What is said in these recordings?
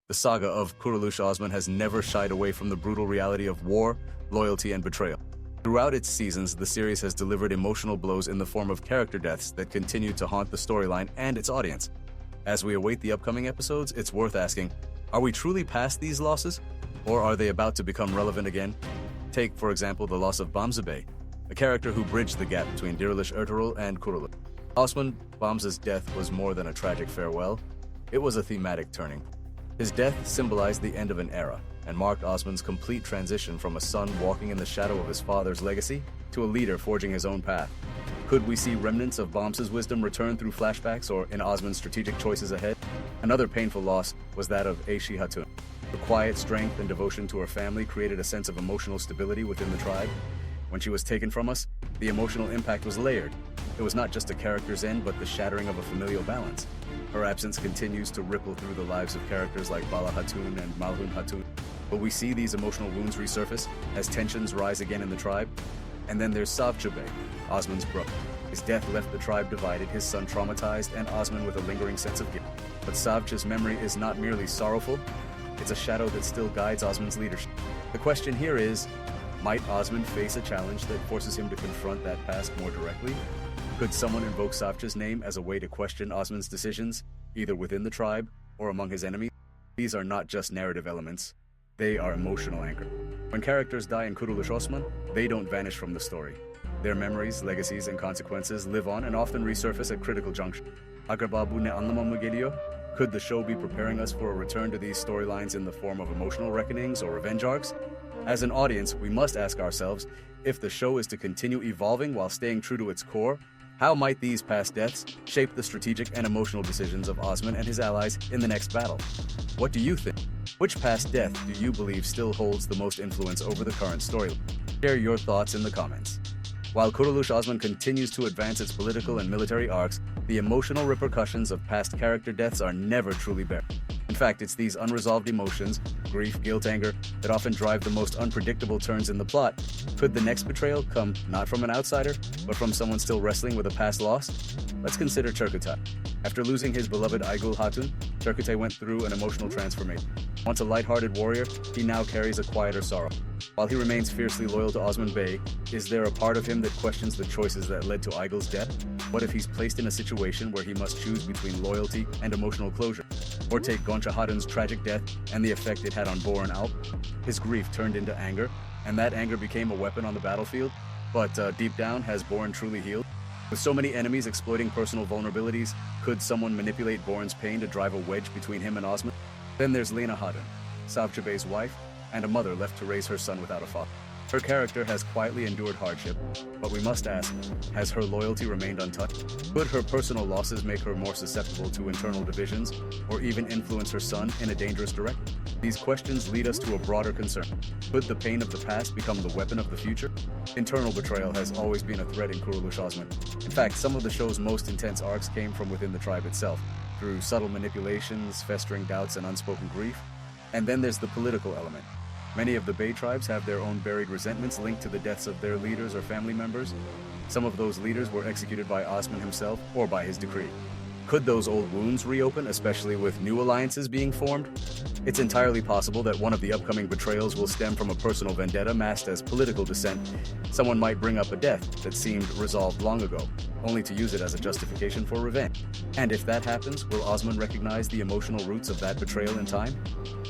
The saga of Kuruluş Osman has never shied away from the brutal reality of war, loyalty, and betrayal. Throughout its seasons, the series has delivered emotional blows in the form of character deaths that continue to haunt the storyline and its audience. As we await the upcoming episodes, it's worth asking, are we truly past these losses? Or are they about to become relevant again? Take, for example, the loss of Bamza Bey, a character who bridged the gap between Kuruluş Ertuğrul and Kuruluş. Osman Bamza's death was more than a tragic farewell. It was a thematic turning. His death symbolized the end of an era and marked Osman's complete transition from a son walking in the shadow of his father's legacy to a leader forging his own path. Could we see remnants of Bamza's wisdom return through flashbacks or in Osman's strategic choices ahead? Another painful loss was that of Ayşe Hatun. Her quiet strength and devotion to her family created a sense of emotional stability within the tribe. When she was taken from us, the emotional impact was layered. It was not just a character's end, but the shattering of a familial balance. Her absence continues to ripple through the lives of characters like Bala Hatun and Malhun Hatun. Will we see these emotional wounds resurface as tensions rise again in the tribe? And then there's Savcı Bey, Osman's brother. His death left the tribe divided, his son traumatized, and Osman with a lingering sense of guilt. But Savcı's memory is not merely sorrowful, it's a shadow that still guides Osman's leadership. The question here is, might Osman face a challenge that forces him to confront that past more directly? Could someone invoke Savcı's name as a way to question Osman's decisions, either within the tribe or among his enemies? These are not just narrative elements, they are emotional anchors. When characters die in Kuruluş Osman, they don't vanish from the story. Their memories, legacies, and consequences live on and often resurface at critical junctures. Acaba bu ne anlama mı geliyor? Could the show be preparing us for a return to these storylines in the form of emotional reckonings or revenge arcs? As an audience, we must ask ourselves, if the show is to continue evolving while staying true to its core, how might these past deaths shape the strategic and emotional decisions of Osman and his allies in the next battle? What do you think? Which past death do you believe still holds the most influence over the current storyline? Share your thoughts in the comments. While Kuruluş Osman continues to advance its political and military arcs, the emotional repercussions of past character deaths are never truly buried. In fact, it's these unresolved emotions, grief, guilt, anger, that often drive the most unpredictable turns in the plot. Could the next betrayal come not from an outsider, but from someone still wrestling with a past loss? Let's consider Turkutay. After losing his beloved Aygul Hatun, Turkutay went through an emotional transformation. Once a light-hearted warrior, he now carries a quieter sorrow. While he remains fiercely loyal to Osman Bey, is there a part of him that questions the choices that led to Aygul's death? What if he's placed in a situation where he must choose between loyalty and emotional closure? Or take Gonca Hatun's tragic death and the effect it had on Boran Alp. His grief turned into anger, and that anger became a weapon on the battlefield. But deep down, has Boran truly healed? With so many enemies exploiting personal vulnerabilities, could someone manipulate Boran's pain to drive a wedge between him and Osman? Then there's Lena Hatun, Savcı Bey's wife, and a mother left to raise her son without a father. Her character has quietly endured hardship, but we must ask, has her loyalty remained untouched? Could her personal losses make her more susceptible to internal divisions, or even influence her son in a dangerous direction? These questions lead us to a broader concern. Could the pain of the past become the weapon of the future? Internal betrayal has always been a threat in Kuruluş Osman. In fact, some of the show's most intense arcs came from within the tribe itself, through subtle manipulations, festering doubts, and unspoken grief. And then there's the political element. Many of the Bey tribes have their own buried resentments linked to the deaths of their leaders or family members. Some of those leaders were executed by Osman himself or by his decree. Could those old wounds reopen, especially with new alliances being formed? It's entirely possible that one of the upcoming betrayals will stem from a personal vendetta masked as political dissent. Someone might bring up a death that seemed resolved long ago, only to use it as a justification for revenge. And if that happens, will Osman recognize the emotional roots of that betrayal in time?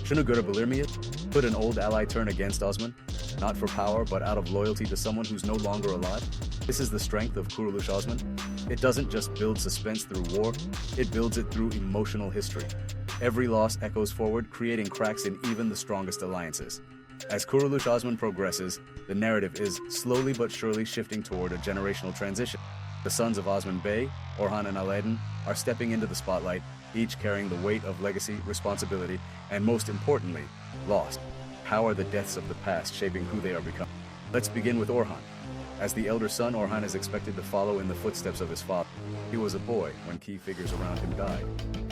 Şunu görebilir miyiz? Could an old ally turn against Osman? Not for power, but out of loyalty to someone who's no longer alive? This is the strength of Kuruluş Osman. It doesn't just build suspense through war, it builds it through emotional history. Every loss echoes forward, creating cracks in even the strongest alliances. As Kuruluş Osman progresses, the narrative is slowly but surely shifting toward a generational transition. The sons of Osman Bey, Orhan and Alaeddin, are stepping into the spotlight, each carrying the weight of legacy, responsibility, and most importantly, loss. How are the deaths of the past shaping who they are becoming? Let's begin with Orhan. As the elder son, Orhan is expected to follow in the footsteps of his father. He was a boy when key figures around him died.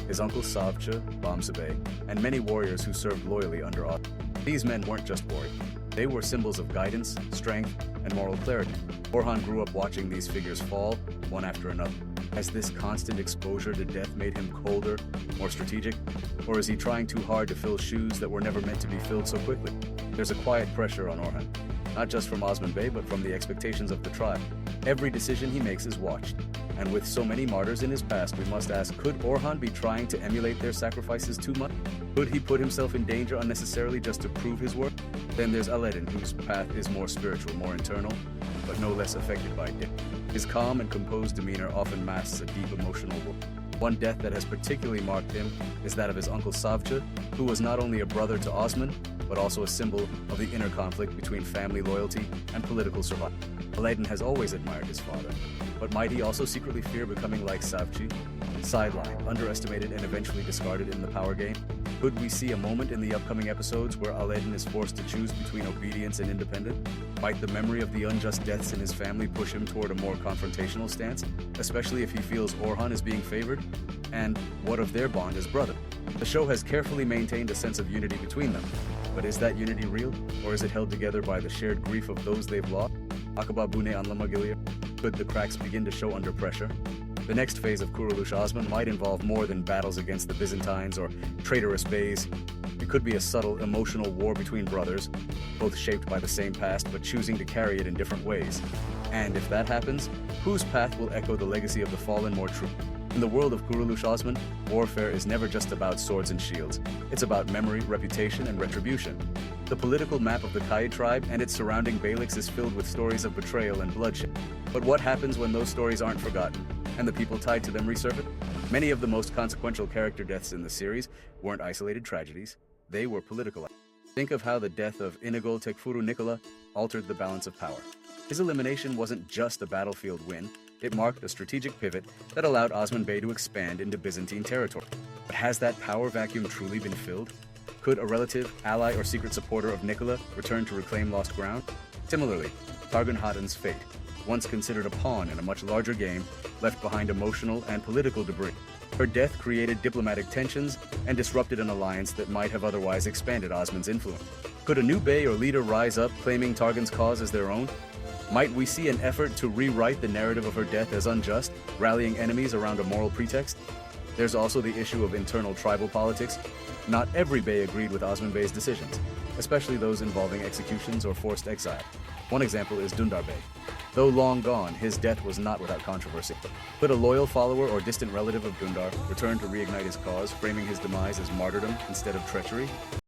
His uncle Savcı, Bamza Bey, and many warriors who served loyally under Osman. These men weren't just warriors. They were symbols of guidance, strength, and moral clarity. Orhan grew up watching these figures fall, one after another. Has this constant exposure to death made him colder, more strategic? Or is he trying too hard to fill shoes that were never meant to be filled so quickly? There's a quiet pressure on Orhan, not just from Osman Bey, but from the expectations of the tribe. Every decision he makes is watched. And with so many martyrs in his past, we must ask, could Orhan be trying to emulate their sacrifices too much? Could he put himself in danger unnecessarily just to prove his worth? Then there's Alaeddin, whose path is more spiritual, more internal, but no less affected by death. His calm and composed demeanor often masks a deep emotional wound. One death that has particularly marked him is that of his uncle Savcı, who was not only a brother to Osman, but also a symbol of the inner conflict between family loyalty and political survival. Alaeddin has always admired his father, but might he also secretly fear becoming like Savcı? Sidelined, underestimated, and eventually discarded in the power game? Could we see a moment in the upcoming episodes where Alaeddin is forced to choose between obedience and independence? Might the memory of the unjust deaths in his family push him toward a more confrontational stance, especially if he feels Orhan is being favored? And what of their bond as brothers? The show has carefully maintained a sense of unity between them, but is that unity real, or is it held together by the shared grief of those they've lost? Acaba bu ne anlama geliyor? Could the cracks begin to show under pressure? The next phase of Kuruluş Osman might involve more than battles against the Byzantines or traitorous beys. It could be a subtle, emotional war between brothers, both shaped by the same past but choosing to carry it in different ways. And if that happens, whose path will echo the legacy of the fallen more true? In the world of Kuruluş Osman, warfare is never just about swords and shields. It's about memory, reputation, and retribution. The political map of the Kai tribe and its surrounding beyliks is filled with stories of betrayal and bloodshed. But what happens when those stories aren't forgotten, and the people tied to them resurface? Many of the most consequential character deaths in the series weren't isolated tragedies, they were political. Think of how the death of İnegöl Tekfuru Nikola altered the balance of power. His elimination wasn't just a battlefield win, it marked a strategic pivot that allowed Osman Bey to expand into Byzantine territory. But has that power vacuum truly been filled? Could a relative, ally, or secret supporter of Nikola return to reclaim lost ground? Similarly, Targun Hatun's fate, once considered a pawn in a much larger game, left behind emotional and political debris. Her death created diplomatic tensions and disrupted an alliance that might have otherwise expanded Osman's influence. Could a new bey or leader rise up, claiming Targun's cause as their own? Might we see an effort to rewrite the narrative of her death as unjust, rallying enemies around a moral pretext? There's also the issue of internal tribal politics. Not every bey agreed with Osman Bey's decisions, especially those involving executions or forced exile. One example is Dündar Bey. Though long gone, his death was not without controversy. Could a loyal follower or distant relative of Dündar return to reignite his cause, framing his demise as martyrdom instead of treachery?